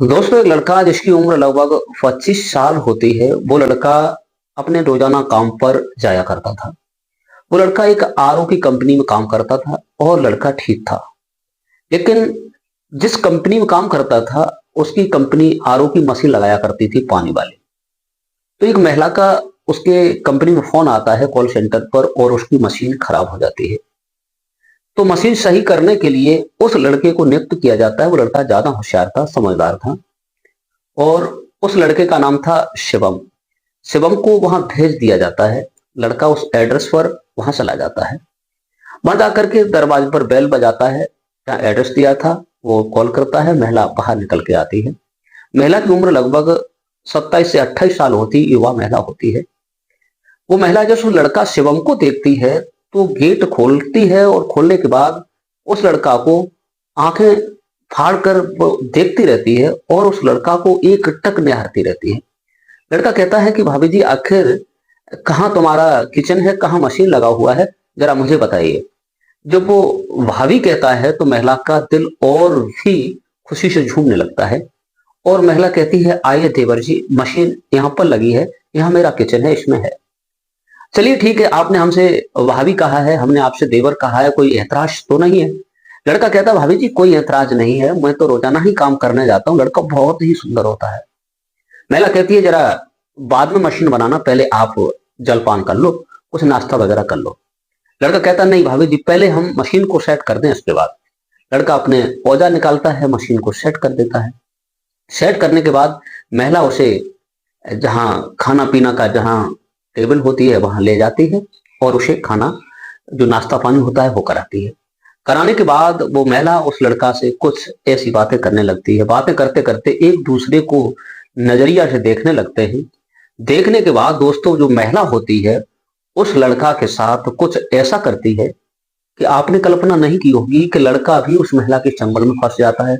दोस्तों, एक लड़का जिसकी उम्र लगभग 25 साल होती है, वो लड़का अपने रोजाना काम पर जाया करता था। वो लड़का एक आरओ की कंपनी में काम करता था और लड़का ठीक था। लेकिन जिस कंपनी में काम करता था, उसकी कंपनी आरओ की मशीन लगाया करती थी पानी वाली। तो एक महिला का उसके कंपनी में फोन आता है कॉल सेंटर पर और उसकी मशीन खराब हो जाती है। तो मशीन सही करने के लिए उस लड़के को नियुक्त किया जाता है। वो लड़का ज्यादा होशियार था, समझदार था और उस लड़के का नाम था शिवम। शिवम को वहां भेज दिया जाता है। लड़का उस एड्रेस पर वहां चला जाता है। वहां जाकर के दरवाजे पर बेल बजाता है। जहाँ एड्रेस दिया था वो कॉल करता है। महिला बाहर निकल के आती है। महिला की उम्र लगभग 27 से 28 साल होती, युवा महिला होती है। वो महिला जब उस लड़का शिवम को देखती है तो गेट खोलती है और खोलने के बाद उस लड़का को आंखें फाड़ कर वो देखती रहती है और उस लड़का को एक टक निहारती रहती है। लड़का कहता है कि भाभी जी, आखिर कहाँ तुम्हारा किचन है, कहाँ मशीन लगा हुआ है, जरा मुझे बताइए। जब वो भाभी कहता है तो महिला का दिल और भी खुशी से झूमने लगता है और महिला कहती है, आइए देवर जी, मशीन यहाँ पर लगी है, यहाँ मेरा किचन है, इसमें है। चलिए ठीक है, आपने हमसे भाभी कहा है, हमने आपसे देवर कहा है, कोई ऐतराज तो नहीं है। लड़का कहता है, भाभी जी कोई ऐतराज नहीं है, मैं तो रोजाना ही काम करने जाता हूँ। लड़का बहुत ही सुंदर होता है। महिला कहती है, जरा बाद में मशीन बनाना, पहले आप जलपान कर लो, कुछ नाश्ता वगैरह कर लो। लड़का कहता नहीं भाभी जी, पहले हम मशीन को सेट कर दें, इसके बाद। लड़का अपने औजार निकालता है, मशीन को सेट कर देता है। सेट करने के बाद महिला उसे जहां खाना पीना का जहां टेबल होती है वहां ले जाती है और उसे खाना, जो नाश्ता पानी होता है, वो कराती है। कराने के बाद वो महिला उस लड़का से कुछ ऐसी बातें करने लगती है। बातें करते करते एक दूसरे को नजरिया से देखने लगते हैं। देखने के बाद दोस्तों, जो महिला होती है उस लड़का के साथ कुछ ऐसा करती है कि आपने कल्पना नहीं की होगी कि लड़का भी उस महिला के चंगुल में फंस जाता है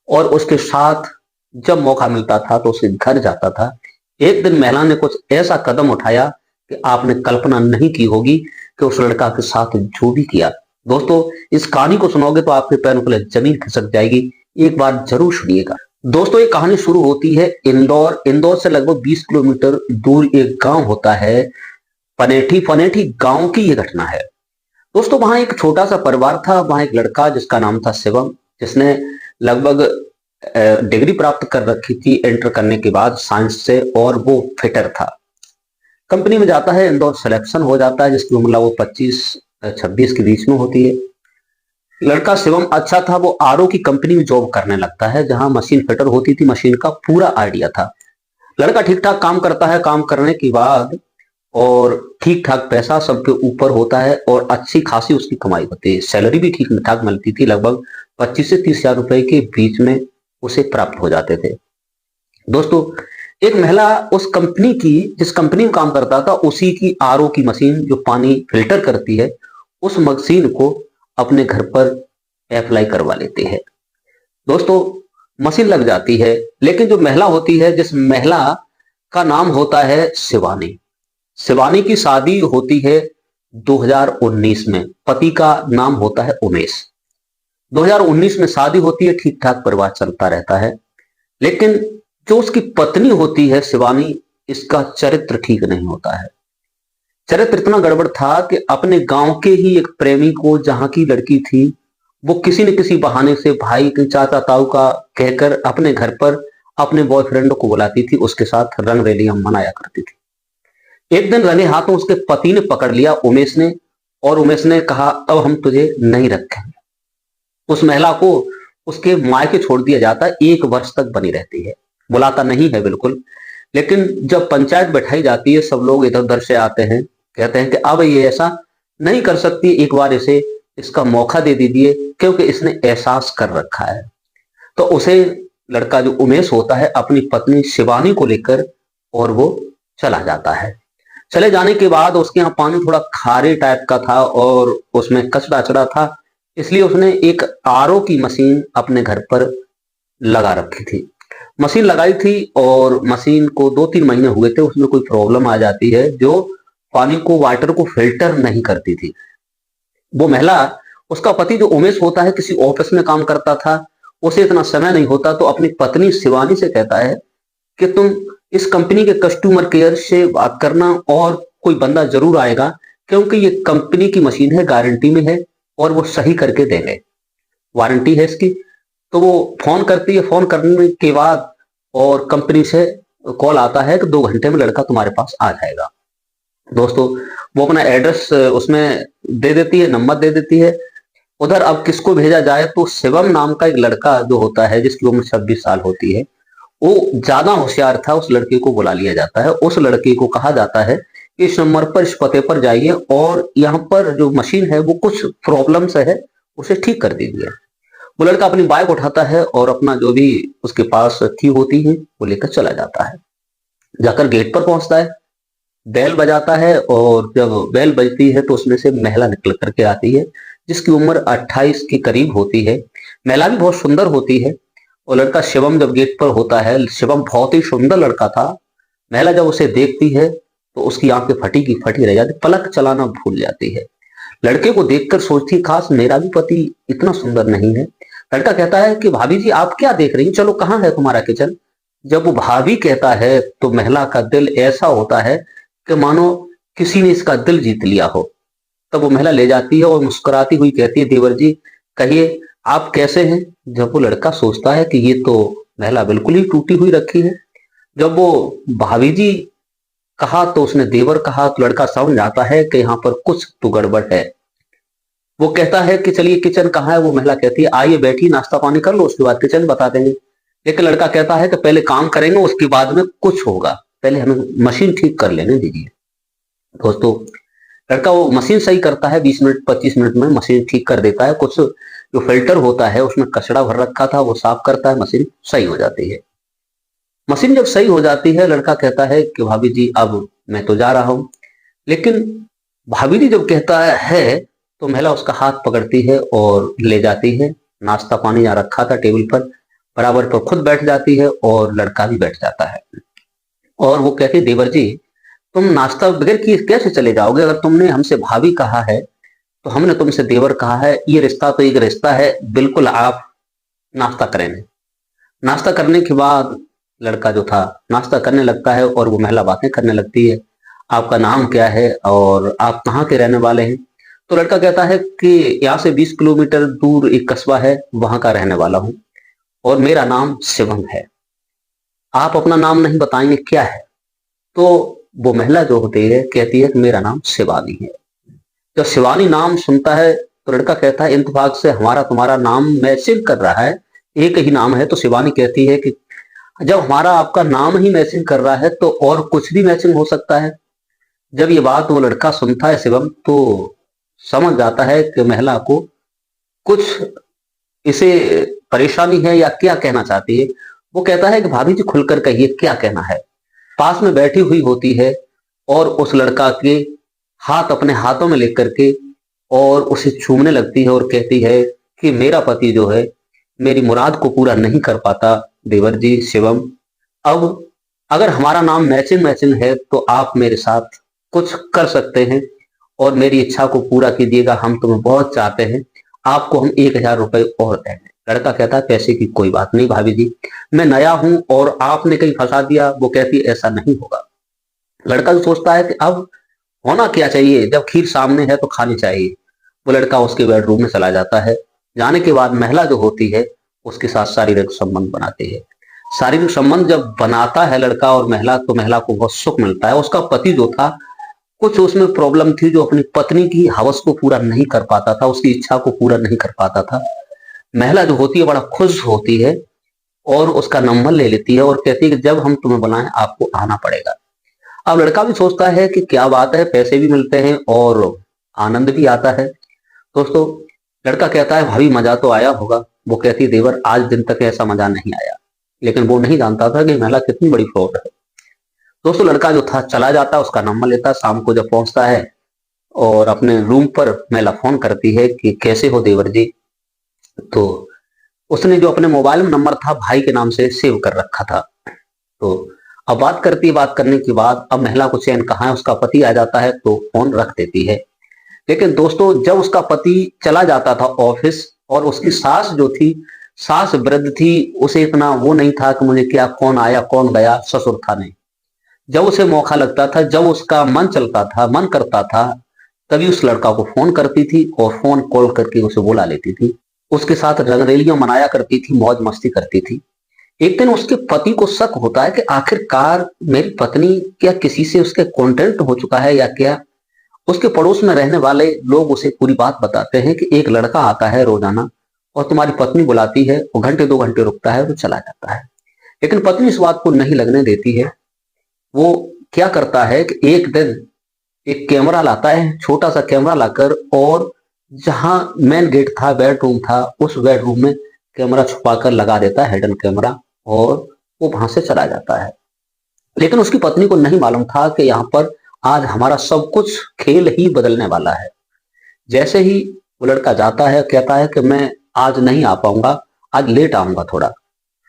और उसके साथ जब मौका मिलता था तो उसके घर जाता था। एक दिन महिला ने कुछ ऐसा कदम उठाया कि आपने कल्पना नहीं की होगी कि उस लड़का के साथ जो भी किया। दोस्तों, इस कहानी को सुनोगे तो आपके पैरों के जमीन खिसक जाएगी। एक बार जरूर सुनिएगा। दोस्तों, ये कहानी शुरू होती है इंदौर। इंदौर से लगभग 20 किलोमीटर दूर एक गांव होता है पनेठी। पनेठी गांव की यह घटना है। दोस्तों, वहां एक छोटा सा परिवार था। वहां एक लड़का जिसका नाम था शिवम, जिसने लगभग डिग्री प्राप्त कर रखी थी एंटर करने के बाद साइंस से, और वो फिटर था। कंपनी में जाता है, इंदौर सिलेक्शन हो जाता है, जिसकी उम्र वो 25-26 के बीच में होती है। लड़का शिवम अच्छा था। वो आरओ की कंपनी में जॉब करने लगता है जहां मशीन फिटर होती थी। मशीन का पूरा आइडिया था। लड़का ठीक ठाक काम करता है। काम करने के बाद और ठीक ठाक पैसा सबके ऊपर होता है और अच्छी खासी उसकी कमाई होती है। सैलरी भी ठीक ठाक मिलती थी, लगभग 25 से 30 हजार रुपए के बीच में उसे प्राप्त हो जाते थे। दोस्तों, एक महिला उस कंपनी की, जिस कंपनी में काम करता था, उसी की आरओ की मशीन जो पानी फिल्टर करती है, उस मशीन को अपने घर पर अप्लाई करवा लेते हैं। दोस्तों, मशीन लग जाती है। लेकिन जो महिला होती है, जिस महिला का नाम होता है शिवानी, शिवानी की शादी होती है 2019 में। पति का नाम होता है उमेश। 2019 में शादी होती है, ठीक ठाक परिवार चलता रहता है। लेकिन जो उसकी पत्नी होती है शिवानी, इसका चरित्र ठीक नहीं होता है। चरित्र इतना गड़बड़ था कि अपने गांव के ही एक प्रेमी को, जहां की लड़की थी, वो किसी न किसी बहाने से भाई के, चाचा ताऊ का कहकर अपने घर पर अपने बॉयफ्रेंड को बुलाती थी, उसके साथ रंग रलियां मनाया करती थी। एक दिन रंगे हाथों उसके पति ने पकड़ लिया उमेश ने, और उमेश ने कहा, अब हम तुझे नहीं रखेंगे। उस महिला को उसके मायके छोड़ दिया जाता है। 1 वर्ष तक बनी रहती है। बुलाता नहीं है बिल्कुल। लेकिन जब पंचायत बैठाई जाती है, सब लोग इधर उधर से आते हैं, कहते हैं कि अब ये ऐसा नहीं कर सकती, एक बार इसे इसका मौका दे दीजिए, क्योंकि इसने एहसास कर रखा है। तो उसे लड़का जो उमेश होता है अपनी पत्नी शिवानी को लेकर और वो चला जाता है। चले जाने के बाद उसके यहाँ पानी थोड़ा खारे टाइप का था और उसमें कचरा अचड़ा था, इसलिए उसने एक आरओ की मशीन अपने घर पर लगा रखी थी। मशीन लगाई थी और मशीन को 2-3 महीने हुए थे, उसमें कोई प्रॉब्लम आ जाती है जो पानी को, वाटर को फिल्टर नहीं करती थी। वो महिला, उसका पति जो उमेश होता है, किसी ऑफिस में काम करता था। उसे इतना समय नहीं होता तो अपनी पत्नी शिवानी से कहता है कि तुम इस कंपनी के कस्टमर केयर से बात करना और कोई बंदा जरूर आएगा, क्योंकि ये कंपनी की मशीन है, गारंटी में है और वो सही करके देंगे, वारंटी है इसकी। तो वो फोन करती है, फोन करने के बाद और कंपनी से कॉल आता है कि 2 घंटे में लड़का तुम्हारे पास आ जाएगा। दोस्तों, वो अपना एड्रेस उसमें दे देती है, नंबर दे देती है। उधर अब किसको भेजा जाए, तो शिवम नाम का एक लड़का जो होता है जिसकी उम्र 26 साल होती है, वो ज्यादा होशियार था, उस लड़के को बुला लिया जाता है। उस लड़के को कहा जाता है कि इस नंबर पर, इस पते पर जाइए और यहाँ पर जो मशीन है वो कुछ प्रॉब्लम से है, उसे ठीक कर दीजिए। वो लड़का अपनी बाइक उठाता है और अपना जो भी उसके पास की होती है वो लेकर चला जाता है। जाकर गेट पर पहुंचता है, बेल बजाता है और जब बेल बजती है तो उसमें से महिला निकल करके आती है जिसकी उम्र 28 के करीब होती है। महिला भी बहुत सुंदर होती है। और लड़का शिवम जब गेट पर होता है, शिवम बहुत ही सुंदर लड़का था। महिला जब उसे देखती है तो उसकी आंखें फटी की फटी रह जाती, पलक चलाना भूल जाती है। लड़के को देखकर सोचती, खास मेरा भी पति इतना सुंदर नहीं है। लड़का कहता है कि भाभी जी आप क्या देख रही हैं, चलो कहाँ है तुम्हारा किचन। जब वो भाभी कहता है तो महिला का दिल ऐसा होता है कि मानो किसी ने इसका दिल जीत लिया हो। तब वो महिला ले जाती है और मुस्कुराती हुई कहती है, देवर जी कहिए आप कैसे हैं। जब वो लड़का सोचता है कि ये तो महिला बिल्कुल ही टूटी हुई रखी है। जब वो भाभी जी कहा तो उसने देवर कहा, तो लड़का समझ आता है कि यहाँ पर कुछ तो गड़बड़ है। वो कहता है कि चलिए किचन कहाँ है। वो महिला कहती है आइए बैठी, नाश्ता पानी कर लो, उसके बाद किचन बता देंगे। लेकिन लड़का कहता है कि पहले काम करेंगे उसके बाद में कुछ होगा, पहले हमें मशीन ठीक कर लेने दीजिए। दोस्तों, लड़का वो मशीन सही करता है, 20 मिनट 25 मिनट में मशीन ठीक कर देता है। कुछ जो फिल्टर होता है उसमें कचड़ा भर रखा था वो साफ करता है, मशीन सही हो जाती है। मशीन जब सही हो जाती है लड़का कहता है कि भाभी जी अब मैं तो जा रहा हूं। लेकिन भाभी जी जब कहता है तो महिला उसका हाथ पकड़ती है और ले जाती है। नाश्ता पानी यहाँ रखा था टेबल पर, बराबर पर खुद बैठ जाती है और लड़का भी बैठ जाता है। और वो कहती है, देवर जी तुम नाश्ता बगैर किए कैसे चले जाओगे, अगर तुमने हमसे भाभी कहा है तो हमने तुमसे देवर कहा है, ये रिश्ता तो एक रिश्ता है, बिल्कुल आप नाश्ता करेंगे। नाश्ता करने के बाद लड़का जो था नाश्ता करने लगता है और वो महिला बातें करने लगती है, आपका नाम क्या है और आप कहाँ के रहने वाले हैं। तो लड़का कहता है कि यहाँ से 20 किलोमीटर दूर एक कस्बा है, वहां का रहने वाला हूँ और मेरा नाम शिवम है। आप अपना नाम नहीं बताएंगे क्या है। तो वो महिला जो होती है कहती है कि मेरा नाम शिवानी है। जब शिवानी नाम सुनता है तो लड़का कहता है इंतफाक से हमारा तुम्हारा नाम मैचिंग कर रहा है, एक ही नाम है। तो शिवानी कहती है कि जब हमारा आपका नाम ही मैचिंग कर रहा है तो और कुछ भी मैचिंग हो सकता है। जब ये बात वो लड़का सुनता है शिवम, तो समझ जाता है कि महिला को कुछ इसे परेशानी है या क्या कहना चाहती है। वो कहता है कि भाभी जी खुलकर कहिए क्या कहना है। पास में बैठी हुई होती है और उस लड़का के हाथ अपने हाथों में लेकर के और उसे छूने लगती है और कहती है कि मेरा पति जो है मेरी मुराद को पूरा नहीं कर पाता देवर जी शिवम। अब अगर हमारा नाम मैचिंग मैचिंग है तो आप मेरे साथ कुछ कर सकते हैं और मेरी इच्छा को पूरा कीजिएगा, हम तुम्हें बहुत चाहते हैं, आपको हम 1000 रुपए और देंगे। लड़का कहता है पैसे की कोई बात नहीं भाभी जी, मैं नया हूं और आपने कहीं फंसा दिया। वो कहती है ऐसा नहीं होगा। लड़का तो सोचता है कि अब होना क्या चाहिए, जब खीर सामने है तो खानी चाहिए। वो लड़का उसके बेडरूम में चला जाता है। जाने के बाद महिला जो होती है उसके साथ शारीरिक संबंध बनाती है। शारीरिक संबंध जब बनाता है लड़का और महिला, तो महिला को बहुत सुख मिलता है। उसका पति जो था कुछ उसमें प्रॉब्लम थी, जो अपनी पत्नी की हवस को पूरा नहीं कर पाता था, उसकी इच्छा को पूरा नहीं कर पाता था। महिला जो होती है बड़ा खुश होती है और उसका नंबर ले लेती है और कहती है कि जब हम तुम्हें बुलाएं आपको आना पड़ेगा। अब लड़का भी सोचता है कि क्या बात है, पैसे भी मिलते हैं और आनंद भी आता है। दोस्तों, लड़का कहता है भाभी मजा तो आया होगा। वो कहती है देवर आज दिन तक ऐसा मजा नहीं आया। लेकिन वो नहीं जानता था कि महिला कितनी बड़ी फ्रॉड है। दोस्तों, लड़का जो था चला जाता, उसका नंबर लेता। शाम को जब पहुंचता है और अपने रूम पर महिला फोन करती है कि कैसे हो देवर जी। तो उसने जो अपने मोबाइल में नंबर था भाई के नाम से सेव कर रखा था। तो अब बात करती है, बात करने के बाद अब महिला को चैन कहाँ है, उसका पति आ जाता है तो फोन रख देती है। लेकिन दोस्तों, जब उसका पति चला जाता था ऑफिस और उसकी सास जो थी सास वृद्ध थी, उसे इतना वो नहीं था कि मुझे क्या कौन आया कौन गया, ससुर था नहीं। जब उसे मौका लगता था, जब उसका मन चलता था, मन करता था, तभी उस लड़का को फोन करती थी और फोन कॉल करके उसे बुला लेती थी। उसके साथ रंगरेलियां मनाया करती थी, मौज मस्ती करती थी। एक दिन उसके पति को शक होता है कि आखिरकार मेरी पत्नी क्या किसी से उसके कॉन्टेंट हो चुका है या क्या। उसके पड़ोस में रहने वाले लोग उसे पूरी बात बताते हैं कि एक लड़का आता है रोजाना और तुम्हारी पत्नी बुलाती है, वो घंटे 2 घंटे रुकता है तो चला जाता है। लेकिन पत्नी इस बात को नहीं लगने देती है। वो क्या करता है कि एक दिन एक कैमरा लाता है, छोटा सा कैमरा लाकर, और जहां मेन गेट था, बेडरूम था, उस बेडरूम में कैमरा छुपाकर लगा देता है, हिडन कैमरा, और वो वहां से चला जाता है। लेकिन उसकी पत्नी को नहीं मालूम था कि यहाँ पर आज हमारा सब कुछ खेल ही बदलने वाला है। जैसे ही वो लड़का जाता है, कहता है कि मैं आज नहीं आ पाऊंगा, आज लेट आऊंगा थोड़ा,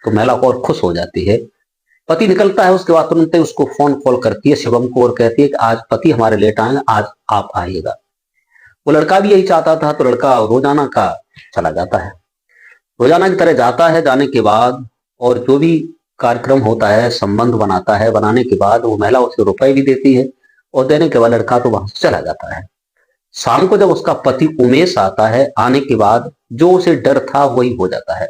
तो महिला और खुश हो जाती है। पति निकलता है, उसके बाद तुरंत उसको फोन कॉल करती है शिवम को और कहती है कि आज पति हमारे लेट आए, आज आप आइएगा। वो लड़का भी यही चाहता था, तो लड़का रोजाना का चला जाता है, रोजाना की तरह जाता है। जाने के बाद और जो भी कार्यक्रम होता है, संबंध बनाता है, बनाने के बाद वो महिला उसे रुपए भी देती है और देने के बाद लड़का तो वहां से चला जाता है। शाम को जब उसका पति उमेश आता है, आने के बाद जो उसे डर था वही हो जाता है।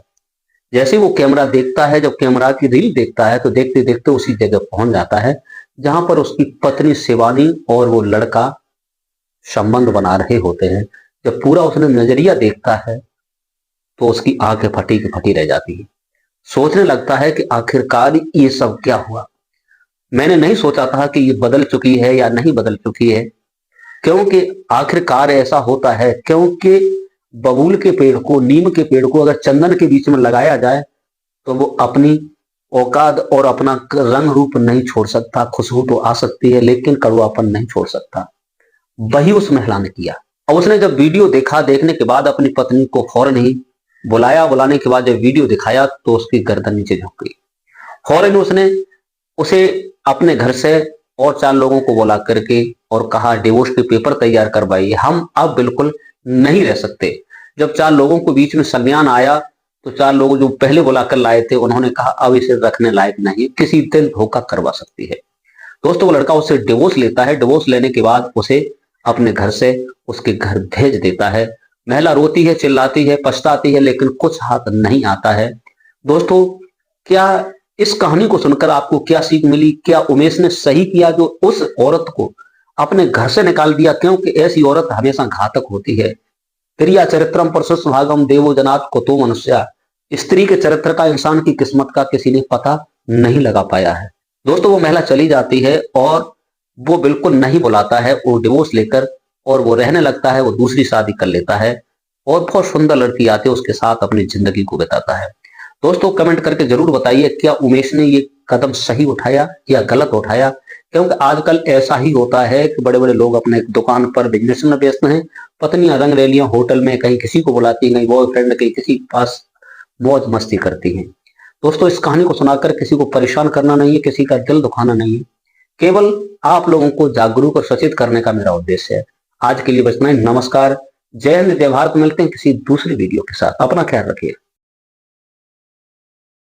जैसे वो कैमरा देखता है, जब कैमरा की रील देखता है, तो देखते देखते उसी जगह पहुंच जाता है जहां पर उसकी पत्नी शिवानी और वो लड़का संबंध बना रहे होते हैं। जब पूरा उसने नजरिया देखता है तो उसकी आंखें फटी की फटी रह जाती है। सोचने लगता है कि आखिरकार ये सब क्या हुआ। मैंने नहीं सोचा था कि ये बदल चुकी है या नहीं बदल चुकी है, क्योंकि आखिरकार ऐसा होता है। क्योंकि बबूल के पेड़ को, नीम के पेड़ को अगर चंदन के बीच में लगाया जाए तो वो अपनी औकात और अपना रंग रूप नहीं छोड़ सकता। खुशबू तो आ सकती है लेकिन कड़वापन नहीं छोड़ सकता। वही उस महिला ने किया। और उसने जब वीडियो देखा, देखने के बाद अपनी पत्नी को फौरन ही बुलाया। बुलाने के बाद जब वीडियो दिखाया तो उसकी गर्दन नीचे झुक गई। फौरन उसने उसे अपने घर से और 4 लोगों को बुला करके और कहा डिवोर्स के पेपर तैयार करवाइए, हम अब बिल्कुल नहीं रह सकते। जब 4 लोगों को बीच में संज्ञान आया तो 4 लोग जो पहले बुलाकर लाए थे उन्होंने कहा अब इसे रखने लायक नहीं, किसी दिन धोखा करवा सकती है। दोस्तों, वो लड़का उससे डिवोर्स लेता है। डिवोर्स लेने के बाद उसे अपने घर से उसके घर भेज देता है। महिला रोती है, चिल्लाती है, पछताती है, लेकिन कुछ हाथ नहीं आता है। दोस्तों, क्या इस कहानी को सुनकर आपको क्या सीख मिली? क्या उमेश ने सही किया जो उस औरत को अपने घर से निकाल दिया? क्योंकि ऐसी औरत हमेशा घातक होती है। क्रिया चरित्रम परशुष भागम देवो जनात कुतो मनुष्या। स्त्री के चरित्र का, इंसान की किस्मत का किसी ने पता नहीं लगा पाया है। दोस्तों, वो महिला चली जाती है और वो बिल्कुल नहीं बुलाता है, वो डिवोर्स लेकर और वो रहने लगता है। वो दूसरी शादी कर लेता है और बहुत सुंदर लड़की आती है, उसके साथ अपनी जिंदगी को बिताता है। दोस्तों, कमेंट करके जरूर बताइए क्या उमेश ने ये कदम सही उठाया या गलत उठाया। क्योंकि आजकल ऐसा ही होता है कि बड़े बड़े लोग अपने दुकान पर बिजनेस में व्यस्त हैं, पत्नियां रंग रैलियां होटल में कहीं किसी को बुलाती, कहीं बॉयफ्रेंड कहीं किसी के पास मौज मस्ती करती हैं। दोस्तों, इस कहानी को सुनाकर किसी को परेशान करना नहीं है, किसी का दिल दुखाना नहीं है, केवल आप लोगों को जागरूक और सचेत करने का मेरा उद्देश्य है। आज के लिए बस इतना ही। नमस्कार, जय हिंद, जय भारत। मिलते हैं किसी दूसरे वीडियो के साथ। अपना ख्याल रखिए।